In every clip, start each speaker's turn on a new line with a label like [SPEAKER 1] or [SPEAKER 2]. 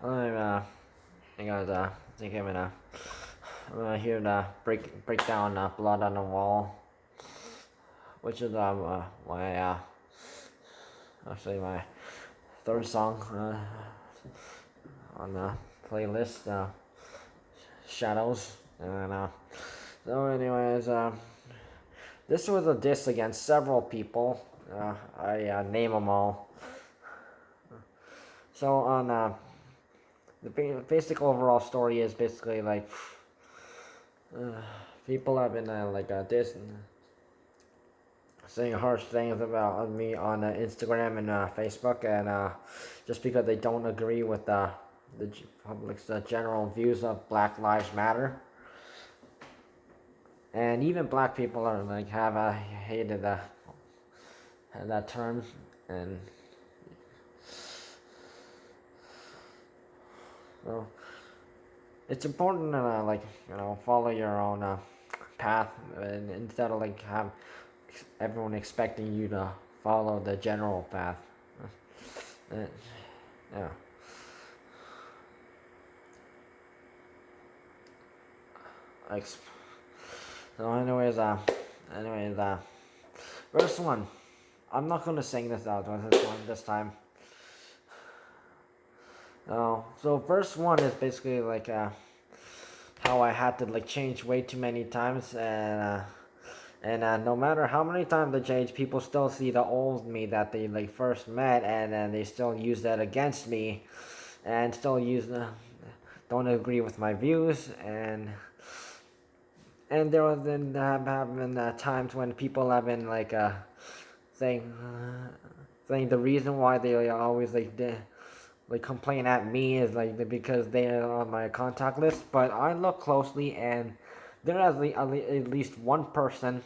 [SPEAKER 1] I'm hey guys, think I'm here to break down Blood on the Wall, which is my actually my third song on the playlist, Shadows. And so anyways, this was a diss against several people. I name them all. So on the basic overall story is basically like people have been this saying harsh things about me on Instagram and Facebook, and just because they don't agree with the public's general views of Black Lives Matter, and even black people are like have hated that term, and so it's important to follow your own path, and instead of like have everyone expecting you to follow the general path. Yeah. So verse one. I'm not gonna sing this out this time. So verse one is basically like how I had to like change way too many times, and no matter how many times they change, people still see the old me that they like first met, and then they still use that against me, and still don't agree with my views, and there have been times when people have been like saying saying the reason why they always like complain at me is like because they are on my contact list. But I look closely, and there is at least one person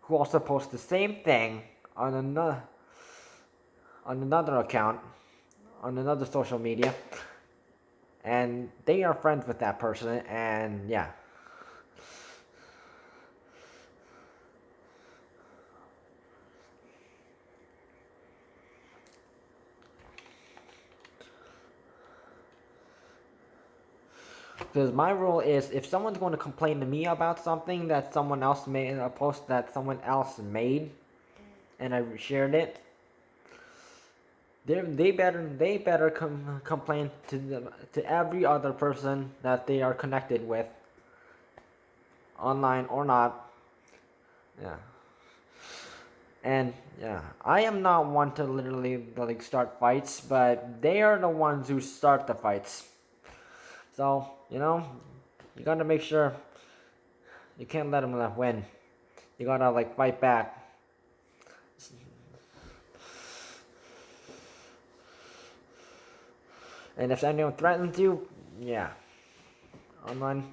[SPEAKER 1] who also posts the same thing on another account on another social media, and they are friends with that person, and yeah. Because my rule is, if someone's going to complain to me about something that someone else made, a post that someone else made, and I shared it, they better complain to every other person that they are connected with, online or not. Yeah. And yeah, I am not one to literally like start fights, but they are the ones who start the fights. So you gotta make sure you can't let them win. You gotta like fight back. And if anyone threatens you, yeah, online.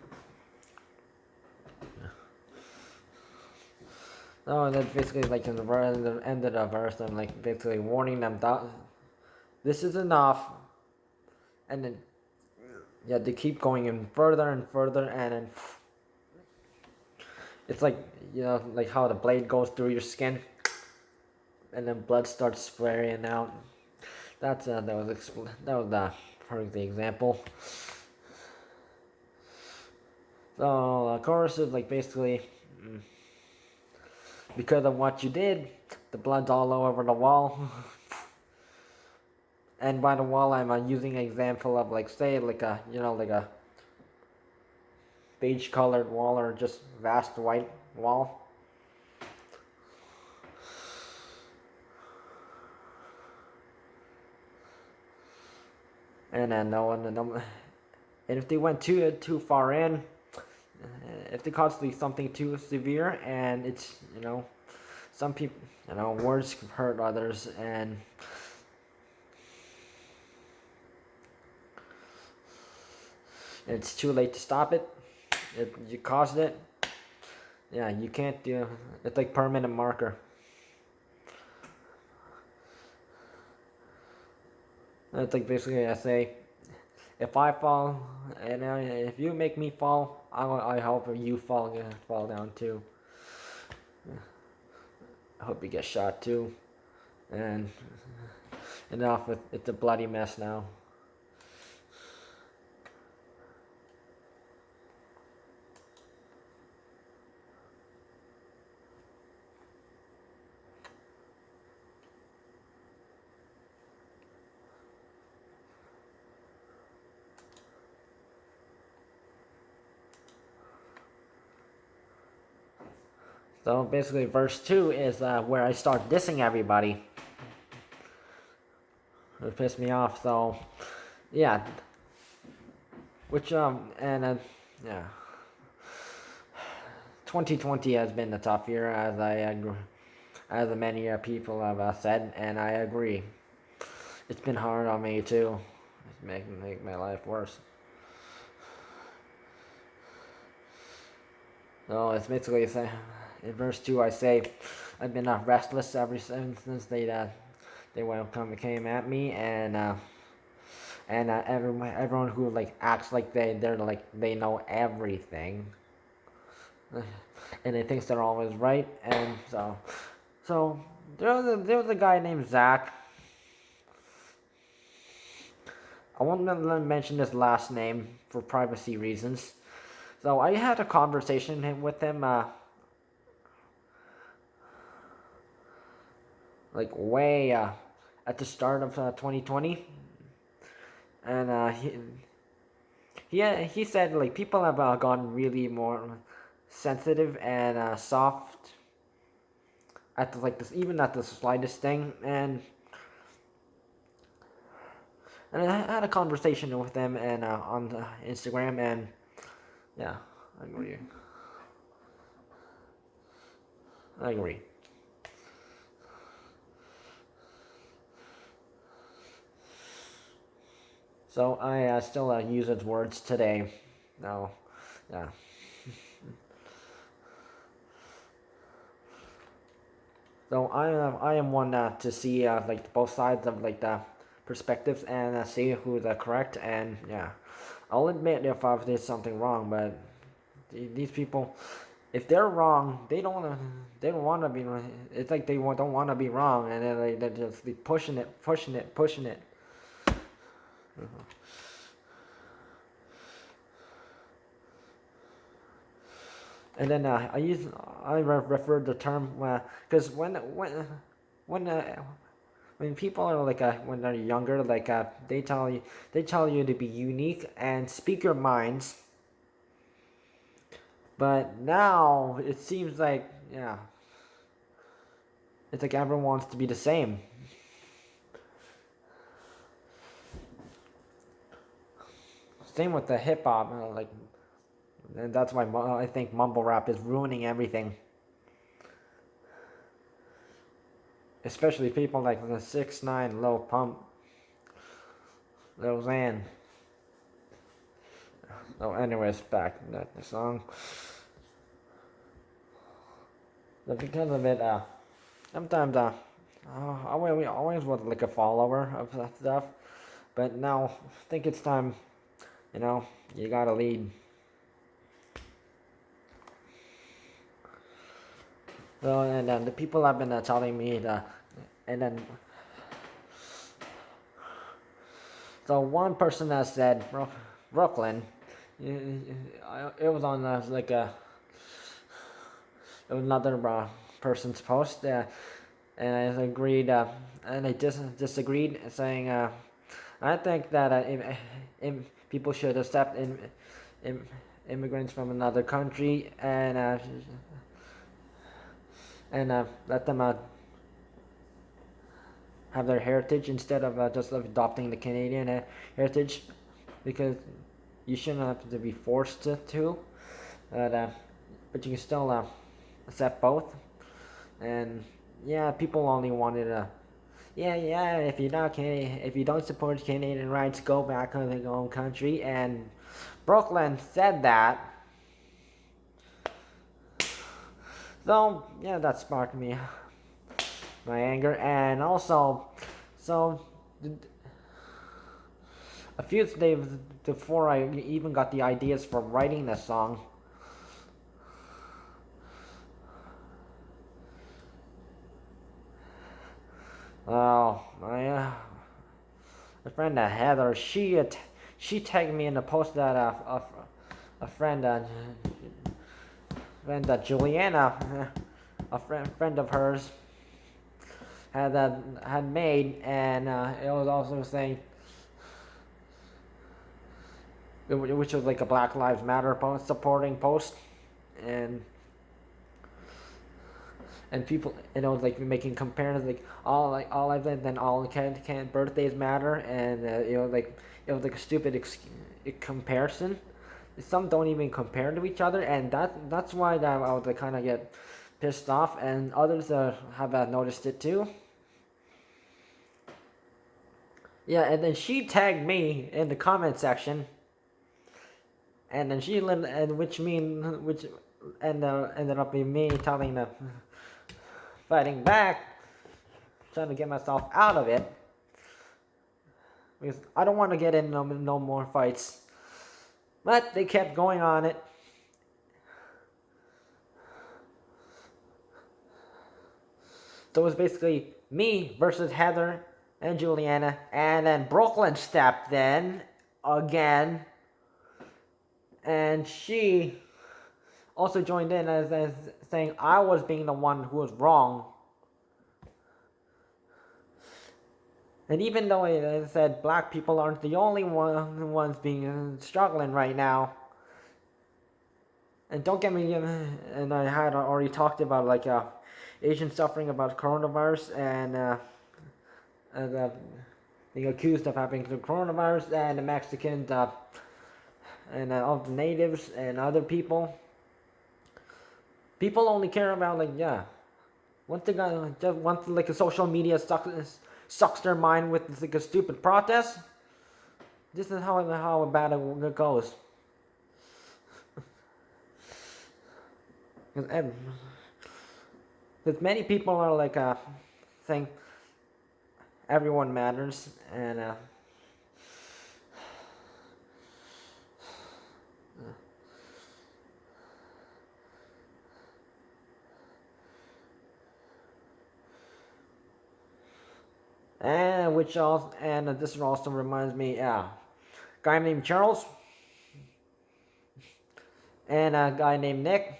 [SPEAKER 1] No, and then basically like in the end of the verse, I'm like basically warning them that this is enough, and then yeah, they keep going in further and further, and then it's like like how the blade goes through your skin, and then blood starts spraying out. That was the perfect example. So the chorus is like basically, because of what you did, the blood's all over the wall. And by the wall, I'm using an example of like say like a like a beige colored wall, or just vast white wall. And then and if they went too far in, if they caused something too severe, and it's some people words hurt others, and it's too late to stop it. You caused it. Yeah, you can't do. It's like permanent marker. It's like basically I say, if I fall, and if you make me fall, I hope you fall down too. I hope you get shot too. And enough with it's a bloody mess now. So basically, verse 2 is where I start dissing everybody. It pissed me off. So, yeah. Which, yeah. 2020 has been a tough year, as many people have said, and I agree. It's been hard on me too. It's making my life worse. So it's basically in verse 2 I say, I've been restless ever since they came at me, and everyone who like acts like they're like they know everything, and they think they're always right, and so there was a guy named Zach. I won't mention his last name for privacy reasons. So I had a conversation with him, like way at the start of 2020, and he said like people have gotten really more sensitive and soft at like this, even at the slightest thing, and I had a conversation with him and on Instagram, and yeah, I agree. I agree. So I still use his words today. No, yeah. So I am one to see like both sides of like the perspectives and see who's correct, and yeah, I'll admit if I did something wrong, but these people, if they're wrong, they don't want to be. It's like they don't want to be wrong, and then they're just pushing it, pushing it, pushing it. And then I refer the term because when when people are like when they're younger, like they tell you to be unique and speak your minds. But now it seems like, yeah, it's like everyone wants to be the same. Same with the hip hop, like, and that's why I think mumble rap is ruining everything. Especially people like the 6ix9ine, Lil Pump, Lil Xan. Oh, anyways, back to the song. So because of it, sometimes we always was like a follower of that stuff, but now I think it's time. You know, you gotta lead. So and then the people have been telling me that, and then so one person has said Brooklyn. It was on like it was another person's post, and I agreed, and I disagreed, saying I think that people should accept immigrants from another country and let them have their heritage instead of just adopting the Canadian heritage, because you shouldn't have to be forced to, but you can still accept both. And yeah, people only wanted yeah, if you're not if you don't support Canadian rights, go back to your own country. And Brooklyn said that. So yeah, that sparked my anger, and also, so a few days before I even got the ideas for writing this song, oh my friend Heather, she tagged me in the post that a friend Juliana, a friend of hers, had made, and it was also saying, which was like a Black Lives Matter post, supporting post, and and people, like making comparisons, all I've lived and all can birthdays matter, and like it was like a stupid comparison. Some don't even compare to each other, and that's why that I would like, kind of get pissed off, and others have noticed it too. Yeah, and then she tagged me in the comment section, and then which ended up being me telling the fighting back, trying to get myself out of it, because I don't want to get in no more fights. But they kept going on it. So it was basically me versus Heather and Juliana, and then Brooklyn stepped in again, and she also joined in as saying I was being the one who was wrong. And even though I said black people aren't the only ones being struggling right now, and don't get me, and I had already talked about like Asians suffering about coronavirus and being accused of having the coronavirus, and the Mexicans and all the natives and other people. People only care about once like a social media sucks their mind with like a stupid protest. This is how bad it goes. Because many people are like saying everyone matters, and this also reminds me, guy named Charles and a guy named Nick,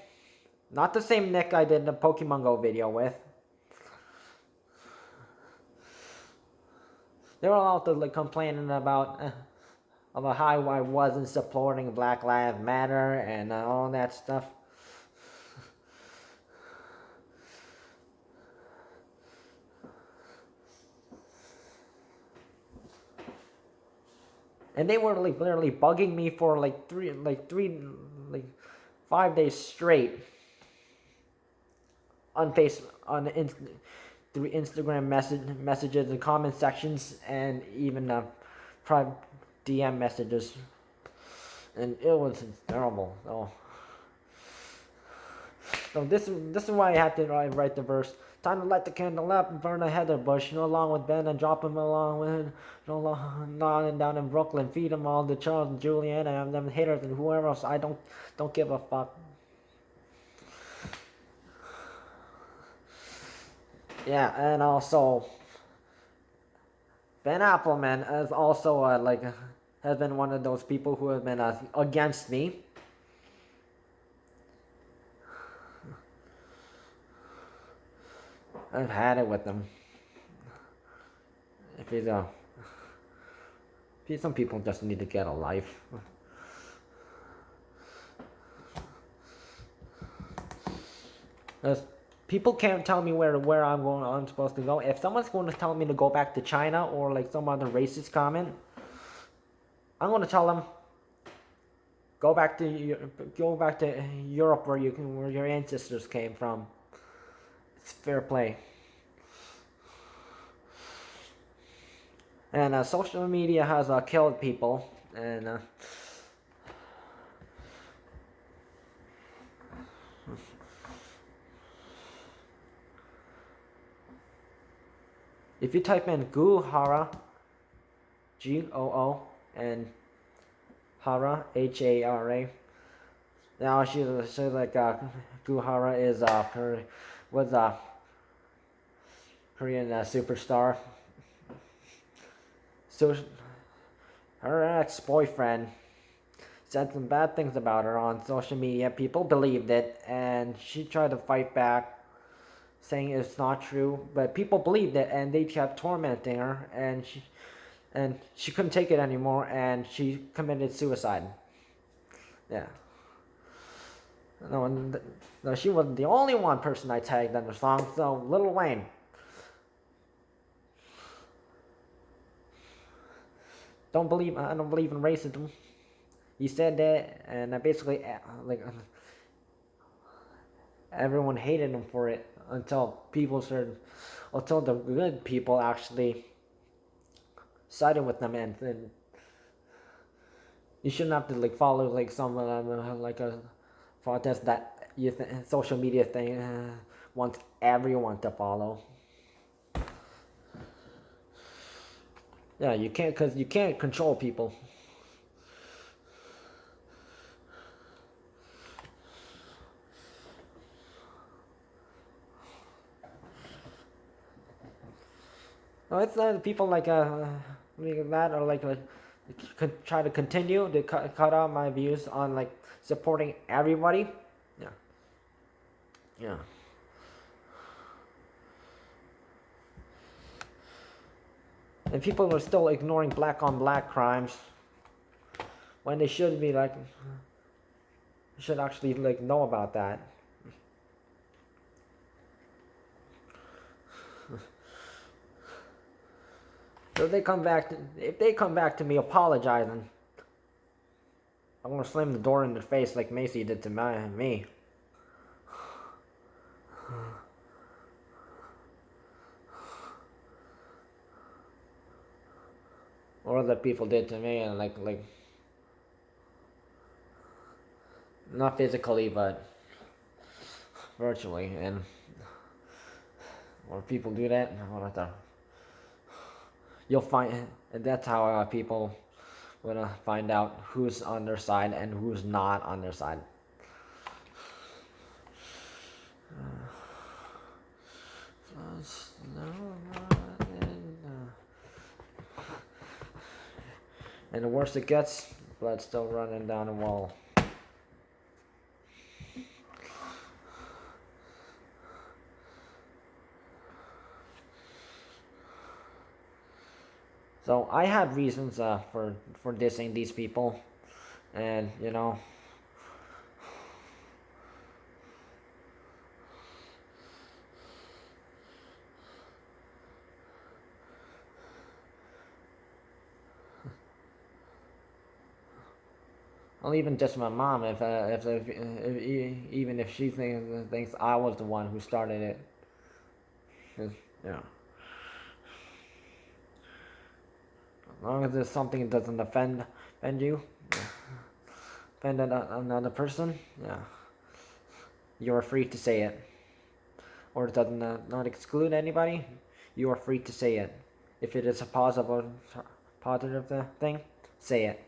[SPEAKER 1] not the same Nick I did the Pokemon Go video with. They were all like complaining about how I wasn't supporting Black Lives Matter and all that stuff. And they were like literally bugging me for like 5 days straight on through Instagram messages and comment sections, and even private DM messages, and it was terrible. So this is why I had to write the verse. Time to light the candle up and burn a heather bush, along with Ben, and drop him along with and down in Brooklyn. Feed them all to Charles and Juliana and them haters and whoever else. I don't give a fuck. Yeah, and also Ben Appleman is also has been one of those people who have been against me. I've had it with him. Some people just need to get a life. People can't tell me where I'm supposed to go. If someone's going to tell me to go back to China or like some other racist comment, I'm going to tell them go back to Europe where your ancestors came from. It's fair play. And social media has killed people, and if you type in Goohara, Goo, and Hara, Hara. Now she's like Goohara is was a Korean superstar. So her ex-boyfriend said some bad things about her on social media. People believed it, and she tried to fight back, saying it's not true. But people believed it, and they kept tormenting her, and she couldn't take it anymore, and she committed suicide. Yeah. No, no, she was the only one person I tagged on the song. So Lil Wayne, I don't believe in racism. He said that, and I basically like everyone hated him for it until the good people actually sided with them, and you shouldn't have to like follow like some like a protest that social media thing wants everyone to follow. Yeah, you can't, because you can't control people. No, it's not people like that, or like try to continue to cut out my views on like supporting everybody. Yeah, yeah. And people are still ignoring black on black crimes when they should be like, should actually like know about that. So if they come back to me apologizing, I'm gonna slam the door in their face like Macy did to me. Or other people did to me, and like not physically but virtually. And when people do that, you'll find, and that's how people will find out who's on their side and who's not on their side. And the worse it gets, blood's still running down the wall. So I have reasons for dissing these people, and I'll even diss my mom even if she thinks I was the one who started it. 'Cause, as long as it's something that doesn't offend you, offend another person, you are free to say it. Or it doesn't not exclude anybody, you are free to say it. If it is a positive thing, say it.